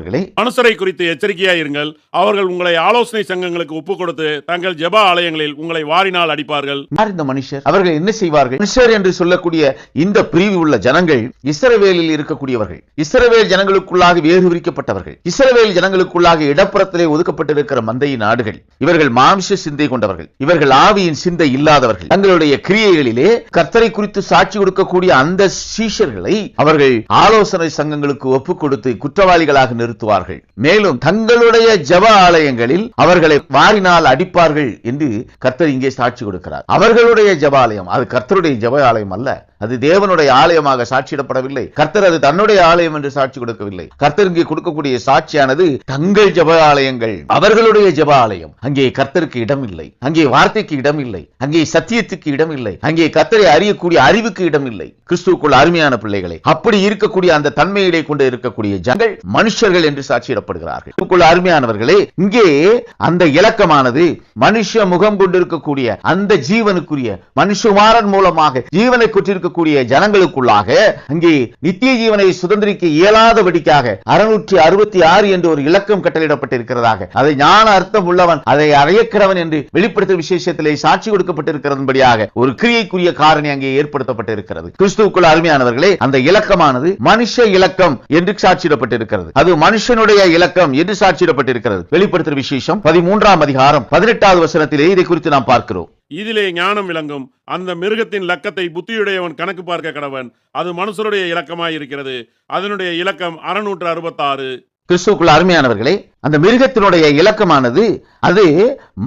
அருமையானவர்களே, மனுஷரை குறித்து எச்சரிக்கையாயிருங்கள். அவர்கள் உங்களை ஆலோசனை சங்கங்களுக்கு ஒப்புக் கொடுத்து தங்கள் ஜெப ஆலயங்களில் உங்களை வாரினால் அடிப்பார்கள். யார் இந்த மனுஷர்? அவர்கள் என்ன செய்வார்கள்? மனுஷர் என்று சொல்லக்கூடிய இந்த பிரிவு உள்ள ஜனங்கள் இஸ்ரவேலில் இருக்கக்கூடியவர்கள், இஸ்ரவேல் ஜனங்களுக்குள்ளாக வேறு விரிக்கப்பட்டவர்கள், இஸ்ரவேல் ஜனங்களுக்குள்ளாக இடப்புறத்திலே ஒதுக்கப்பட்டிருக்கிற மந்தையின் ஆடுகள். இவர்கள் மாம்ச சிந்தை கொண்டவர்கள், இவர்கள் ஆவியின் சிந்தை இல்லாதவர்கள். தங்களுடைய கிரியைகளிலே கர்த்தரை குறித்து சாட்சி கொடுக்கக்கூடிய அந்த சீஷர்களை அவர்கள் ஆலோசனை சங்கங்களுக்கு ஒப்புக் கொடுத்து குற்றவாளிகளாக நிறுத்துவார்கள். மேலும் தங்களுடைய ஜெப ஆலயங்களில் அவர்களை வாரினால் அடிப்பார்கள் என்று கர்த்தர் இங்கே சாட்சி கொடுக்கிறார். அவர்களுடைய ஜெப ஆலயம் அது கர்த்தருடைய ஜெப ஆலயம் அல்ல, அது தேவனுடைய ஆலயமாக சாட்சியிடப்படவில்லை. கர்த்தர் அது தன்னுடைய ஆலயம் என்று சாட்சி கொடுக்கவில்லை. கர்த்தர் இங்கே கொடுக்கக்கூடிய சாட்சியானது தங்கள் ஜெப ஆலயங்கள், அவர்களுடைய ஜெப ஆலயம். அங்கே கர்த்தருக்கு இடம் இல்லை, அங்கே வார்த்தைக்கு இடம் இல்லை, அங்கே சத்தியத்துக்கு இடம் இல்லை, அங்கே கர்த்தரை அறியக்கூடிய அறிவுக்கு இடம் இல்லை. கிறிஸ்துவுக்குள் அருமையான பிள்ளைகளை, அப்படி இருக்கக்கூடிய அந்த தன்மையிலே கொண்டு இருக்கக்கூடிய ஜனங்கள் மனுஷர்கள் என்று சாட்சியிடப்படுகிறார்கள். கிறிஸ்துவுக்குள் அருமையானவர்களே, இங்கே அந்த இலக்கமானது மனுஷ முகம் கொண்டிருக்கக்கூடிய அந்த ஜீவனுக்குரிய மனுஷகுமாரன் மூலமாக ஜீவனை கொற்றிருக்கக்கூடிய ஜனங்களுக்குள்ளாக அங்கே நித்திய ஜீவனை சுதந்திரிக்க இயலாதபடிக்காக 666 என்று ஒரு இலக்கம் கட்டளையிடப்பட்டிருக்கிறதாக, அதை ஞான அர்த்தம் உள்ளவன் அதை அறையக்கிறவன் என்று வெளிப்படுத்தும் விசேஷத்திலே சாட்சி கொடுக்கப்பட்டிருக்கிறபடியாக ஒரு கிரியைக்குரிய காரணி அங்கே ஏற்படுத்தப்பட்டிருக்கிறது. கிறிஸ்துவுக்குள் அருமையானவர்களே, அந்த இலக்கமானது மனுஷ இலக்கம் என்று சாட்சியிடப்பட்டிருக்கிறது. அது மனுஷனுடைய இலக்கம் என்று சாட்சியிடப்பட்டிருக்கிறது. வெளிப்படுத்தும் விசேஷம் 13ஆம் அதிகாரம் 18வது வசனத்திலே இதை குறித்து நாம் பார்க்கிறோம். இதிலே ஞானம் விளங்கும். அந்த மிருகத்தின் இலக்கத்தை புத்தியுடையவன் கணக்கு பார்க்க கடவன். அது மனுஷருடைய இலக்கமாயிருக்கிறது. அதனுடைய இலக்கம் 666. கிறிஸ்துவுக்குள் அருமையானவர்களே, அந்த மிருகத்தினுடைய இலக்கமானது அது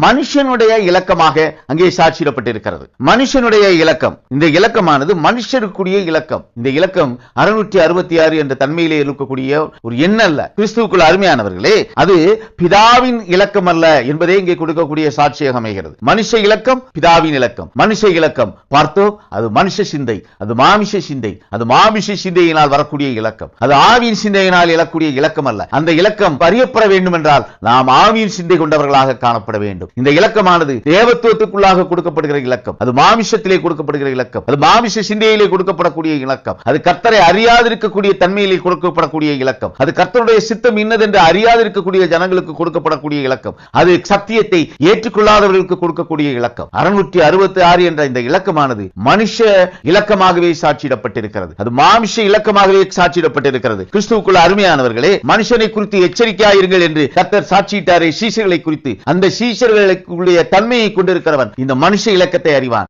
மனுஷனுடைய இலக்கமாக அங்கே சாட்சியிடப்பட்டிருக்கிறது. மனுஷனுடைய இலக்கம், இந்த இலக்கமானது மனுஷருக்குரிய இலக்கம். இந்த இலக்கம் 666 என்ற தன்மையிலே இருக்கக்கூடிய ஒரு எண் அல்ல. கிறிஸ்துவுக்குள் அருமையானவர்களே, அது பிதாவின் இலக்கம் அல்ல என்பதே இங்கே கொடுக்கக்கூடிய சாட்சியாக அமைகிறது. மனுஷ இலக்கம் பிதாவின் இலக்கம். மனுஷ இலக்கம் பார்த்தோம், அது மனுஷ சிந்தை, அது மாமிஷ சிந்தை, அது மாமிஷ சிந்தையினால் வரக்கூடிய இலக்கம். அது ஆவியின் சிந்தையினால் எழக்கூடிய இலக்கம் அல்ல. அந்த இலக்கம் அறியப்பட வேண்டும் என்றால் நாம் ஆவியின் சிந்தை கொண்டவர்களாக காணப்பட வேண்டும். இந்த இலக்கமானது தேவத்துவத்துக்குள்ளாக கொடுக்கப்படுகிற இலக்கம், அது மாமிஷத்திலே கொடுக்கப்படுகிற இலக்கம், அது மாமிஷ சிந்தையிலே கொடுக்கப்படக்கூடிய இலக்கம், அது கர்த்தரை அறியாதிருக்கக்கூடிய தன்மையிலே கொடுக்கப்படக்கூடிய இலக்கம், அது கர்த்தருடைய சித்தம் இன்னதென்று அறியாதிருக்கக்கூடிய ஜனங்களுக்கு கொடுக்கப்படக்கூடிய இலக்கம், அது சத்தியத்தை ஏற்றுக்கொள்ளாதவர்களுக்கு கொடுக்கக்கூடிய இலக்கம். 666 என்ற இந்த இலக்கமானது மனுஷ இலக்கமாகவே சாட்சியிடப்பட்டிருக்கிறது. அது மாமிஷ இலக்கமாகவே சாட்சியிடப்பட்டிருக்கிறது. கிறிஸ்துவுக்குள் அருமையானவர்களே, மனுஷனை குறித்து எச்சரிக்கையாயிருங்கள் என்று கர்த்தர் சாட்சியிட்டாரே சீஷர்களை குறித்து, அந்த சீஷர்களுடைய தன்மையை கொண்டிருக்கிறவன் இந்த மனுஷ இலக்கத்தை அறிவான்.